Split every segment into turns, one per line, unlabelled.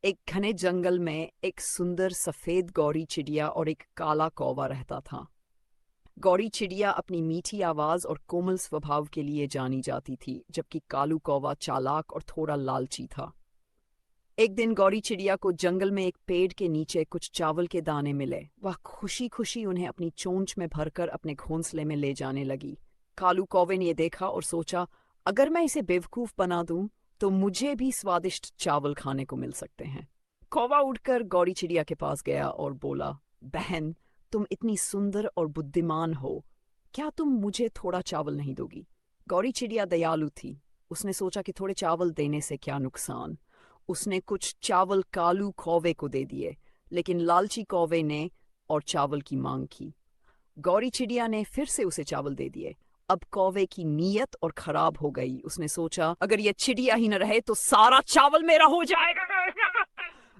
एक घने जंगल में एक सुंदर सफेद गौरी चिड़िया और एक काला कौवा रहता था। गौरी चिड़िया अपनी मीठी आवाज और कोमल स्वभाव के लिए जानी जाती थी, जबकि कालू कौवा चालाक और थोड़ा लालची था। एक दिन गौरी चिड़िया को जंगल में एक पेड़ के नीचे कुछ चावल के दाने मिले। वह खुशी खुशी उन्हें अपनी चोंच में भरकर अपने घोंसले में ले जाने लगी। कालू कौवे ने देखा और सोचा, अगर मैं इसे बेवकूफ बना दूं तो मुझे भी स्वादिष्ट चावल खाने को मिल सकते हैं। कौवा उठकर गौरी चिड़िया के पास गया और बोला, बहन, तुम इतनी सुंदर और बुद्धिमान हो, क्या तुम मुझे थोड़ा चावल नहीं दोगी? गौरी चिड़िया दयालु थी। उसने सोचा कि थोड़े चावल देने से क्या नुकसान। उसने कुछ चावल कालू कौवे को दे दिए, लेकिन लालची कौवे ने और चावल की मांग की। गौरी चिड़िया ने फिर से उसे चावल दे दिए। अब कौवे की नीयत और खराब हो गई। उसने सोचा, अगर ये चिड़िया ही न रहे तो सारा चावल मेरा हो जाएगा।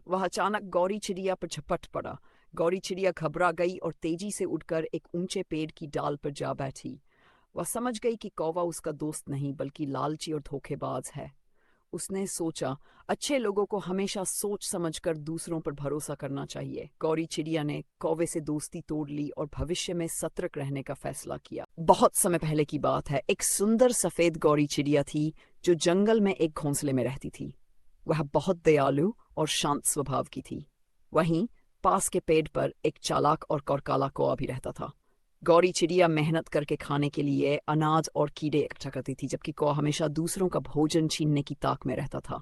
वह अचानक गौरी चिड़िया पर झपट पड़ा। गौरी चिड़िया घबरा गई और तेजी से उड़कर एक ऊंचे पेड़ की डाल पर जा बैठी। वह समझ गई कि कौवा उसका दोस्त नहीं बल्कि लालची और धोखेबाज है। उसने सोचा, अच्छे लोगों को हमेशा सोच समझकर दूसरों पर भरोसा करना चाहिए। गौरी चिड़िया ने कौवे से दोस्ती तोड़ ली और भविष्य में सतर्क रहने का फैसला किया। बहुत समय पहले की बात है। एक सुंदर सफेद गौरी चिड़िया थी जो जंगल में एक घोंसले में रहती थी। वह बहुत दयालु और शांत स्वभाव की थी। वहीं पास के पेड़ पर एक चालाक और काला कौवा भी रहता था। गौरी चिड़िया मेहनत करके खाने के लिए अनाज और कीड़े इकट्ठा करती थी, जबकि कौवा हमेशा दूसरों का भोजन छीनने की ताक में रहता था।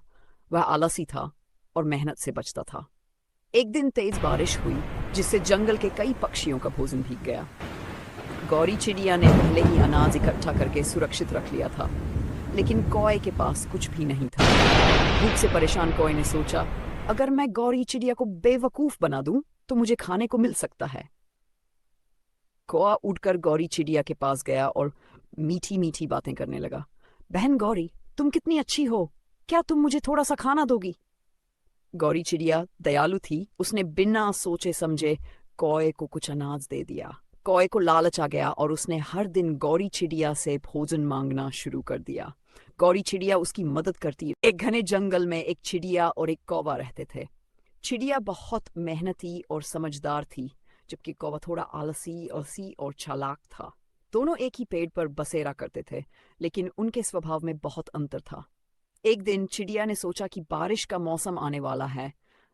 वह आलसी था और मेहनत से बचता था। एक दिन तेज बारिश हुई, जिससे जंगल के कई पक्षियों का भोजन भीग गया। गौरी चिड़िया ने पहले ही अनाज इकट्ठा करके सुरक्षित रख लिया था, लेकिन कौए के पास कुछ भी नहीं था। भूख से परेशान कौए ने सोचा, अगर मैं गौरी चिड़िया को बेवकूफ बना दूं तो मुझे खाने को मिल सकता है। कौआ उड़कर गौरी चिड़िया के पास गया और मीठी मीठी बातें करने लगा। बहन गौरी, तुम कितनी अच्छी हो, क्या तुम मुझे थोड़ा सा खाना दोगी? गौरी चिड़िया दयालु थी। उसने बिना सोचे समझे कौए को कुछ अनाज दे दिया। कौए को लालच आ गया और उसने हर दिन गौरी चिड़िया से भोजन मांगना शुरू कर दिया। गौरी चिड़िया उसकी मदद करती। एक घने जंगल में एक चिड़िया और एक कौवा रहते थे। चिड़िया बहुत मेहनती और समझदार थी, जबकि कौवा थोड़ा आलसी और चालाक था। दोनों एक ही पेड़ पर बसेरा करते थे, लेकिन उनके स्वभाव में बहुत अंतर था। एक दिन चिड़िया ने सोचा कि बारिश का मौसम आने वाला है,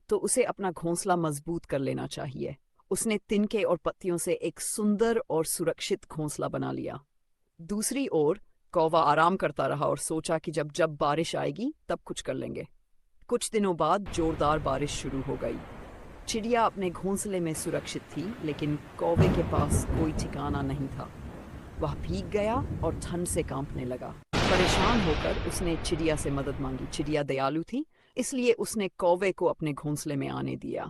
तो उसे अपना घोंसला मजबूत कर लेना चाहिए। उसने तिनके और पत्तियों से एक सुंदर और सुरक्षित घोंसला बना लिया। दूसरी ओर कौवा आराम करता रहा और सोचा कि जब जब बारिश आएगी तब कुछ कर लेंगे। कुछ दिनों बाद जोरदार बारिश शुरू हो गई। चिड़िया अपने घोंसले में सुरक्षित थी, लेकिन कौवे के पास कोई ठिकाना नहीं था। वह भीग गया और ठंड से कांपने लगा। परेशान होकर उसने चिड़िया से मदद मांगी। चिड़िया दयालु थी, इसलिए उसने कौवे को अपने घोंसले में आने दिया।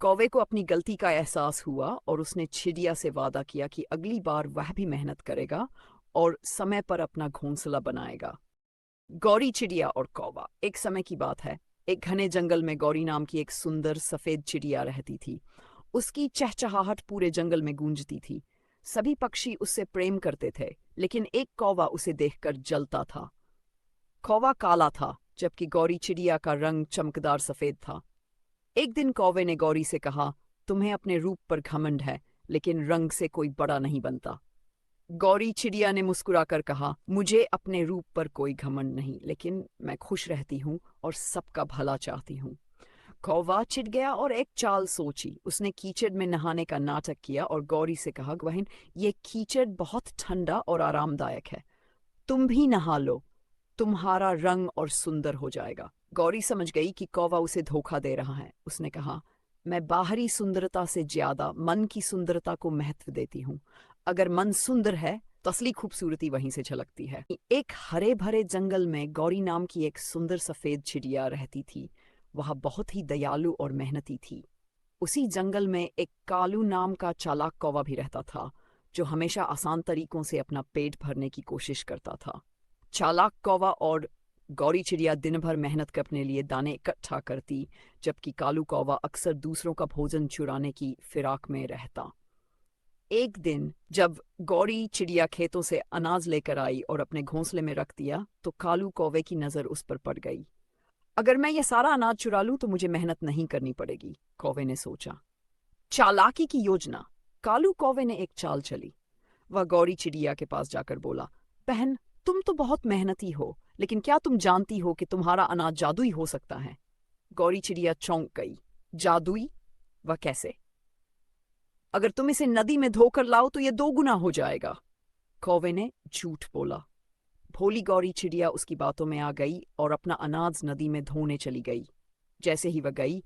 कौवे को अपनी गलती का एहसास हुआ और उसने चिड़िया से वादा किया कि अगली बार वह भी मेहनत करेगा और समय पर अपना घोंसला बनाएगा। गौरी चिड़िया और कौवा। एक समय की बात है। एक घने जंगल में गौरी नाम की एक सुंदर सफेद चिड़िया रहती थी। उसकी चहचहाहट पूरे जंगल में गूंजती थी। सभी पक्षी उससे प्रेम करते थे, लेकिन एक कौवा उसे देखकर जलता था। कौवा काला था, जबकि गौरी चिड़िया का रंग चमकदार सफेद था। एक दिन कौवे ने गौरी से कहा, तुम्हें अपने रूप पर घमंड है, लेकिन रंग से कोई बड़ा नहीं बनता। गौरी चिड़िया ने मुस्कुराकर कहा, मुझे अपने रूप पर कोई घमंड नहीं, लेकिन मैं खुश रहती हूँ और सबका भला चाहती हूँ। कौवा चिढ़ गया और एक चाल सोची। उसने कीचड़ में नहाने का नाटक किया और गौरी से कहा, बहन, ये कीचड़ बहुत ठंडा और आरामदायक है, तुम भी नहा लो, तुम्हारा रंग और सुंदर हो जाएगा। गौरी समझ गई कि कौवा उसे धोखा दे रहा है। उसने कहा, मैं बाहरी सुंदरता से ज्यादा मन की सुंदरता को महत्व देती हूँ। अगर मन सुंदर है तो असली खूबसूरती वहीं से झलकती है। एक हरे भरे जंगल में गौरी नाम की एक सुंदर सफेद चिड़िया रहती थी। वह बहुत ही दयालु और मेहनती थी। उसी जंगल में एक कालू नाम का चालाक कौवा भी रहता था, जो हमेशा आसान तरीकों से अपना पेट भरने की कोशिश करता था। चालाक कौवा और गौरी चिड़िया दिन भर मेहनत कर अपने लिए दाने इकट्ठा करती, जबकि कालू कौवा अक्सर दूसरों का भोजन चुराने की फिराक में रहता। एक दिन जब गौरी चिड़िया खेतों से अनाज लेकर आई और अपने घोंसले में रख दिया, तो कालू कौवे की नजर उस पर पड़ गई। अगर मैं ये सारा अनाज चुरा लूं तो मुझे मेहनत नहीं करनी पड़ेगी, कौवे ने सोचा। चालाकी की योजना। कालू कौवे ने एक चाल चली। वह गौरी चिड़िया के पास जाकर बोला, बहन, तुम तो बहुत मेहनती हो, लेकिन क्या तुम जानती हो कि तुम्हारा अनाज जादुई हो सकता है? गौरी चिड़िया चौंक गई। जादुई? वह कैसे? अगर तुम इसे नदी में धोकर लाओ तो यह 2 गुना हो जाएगा। कौवे ने झूठ बोला। भोली गौरी चिड़िया उसकी बातों में आ गई और अपना अनाज नदी में धोने चली गई। जैसे ही वह गई,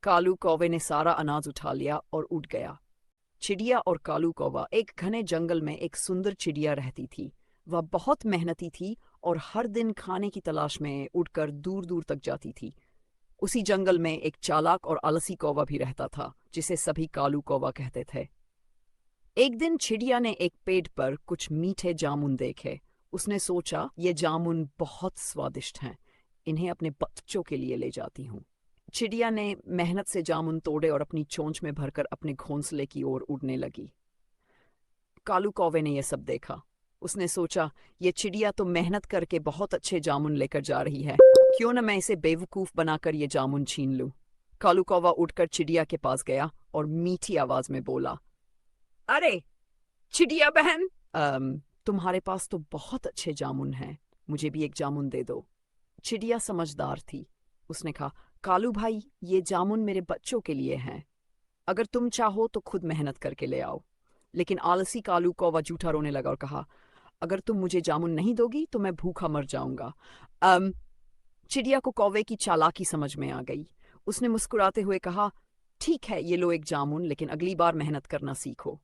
कालू कौवे ने सारा अनाज उठा लिया और उड़ गया। चिड़िया और कालू कौवा एक घने जंगल में एक सुंदर चिड़िया रहती थी। वह बहुत मेहनती थी और हर दिन खाने की तलाश में उड़कर दूर दूर तक जाती थी। उसी जंगल में एक चालाक और आलसी कौवा भी रहता था, जिसे सभी कालू कौवा कहते थे। एक दिन चिड़िया ने एक पेड़ पर कुछ मीठे जामुन देखे। उसने सोचा, ये जामुन बहुत स्वादिष्ट हैं, इन्हें अपने बच्चों के लिए ले जाती हूँ। चिड़िया ने मेहनत से जामुन तोड़े और अपनी चोंच में भरकर अपने घोंसले की ओर उड़ने लगी। कालू कौवे ने यह सब देखा। उसने सोचा, ये चिड़िया तो मेहनत करके बहुत अच्छे जामुन लेकर जा रही है, क्यों न मैं इसे बेवकूफ बनाकर ये जामुन छीन लूं। कालू कौवा उठकर चिड़िया के पास गया और मीठी आवाज में बोला, अरे चिड़िया बहन, तुम्हारे पास तो बहुत अच्छे जामुन हैं, मुझे भी एक जामुन दे दो। चिड़िया समझदार थी। उसने कहा, कालू भाई, ये जामुन मेरे बच्चों के लिए हैं। अगर तुम चाहो तो खुद मेहनत करके ले आओ। लेकिन आलसी कालू कौवा जूठा रोने लगा और कहा, अगर तुम मुझे जामुन नहीं दोगी तो मैं भूखा मर जाऊंगा। चिड़िया को कौवे की चालाकी समझ में आ गई। उसने मुस्कुराते हुए कहा, ठीक है, ये लो एक जामुन, लेकिन अगली बार मेहनत करना सीखो।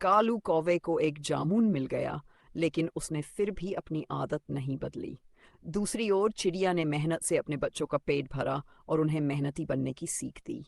कालू कौवे को एक जामुन मिल गया, लेकिन उसने फिर भी अपनी आदत नहीं बदली। दूसरी ओर चिड़िया ने मेहनत से अपने बच्चों का पेट भरा और उन्हें मेहनती बनने की सीख दी।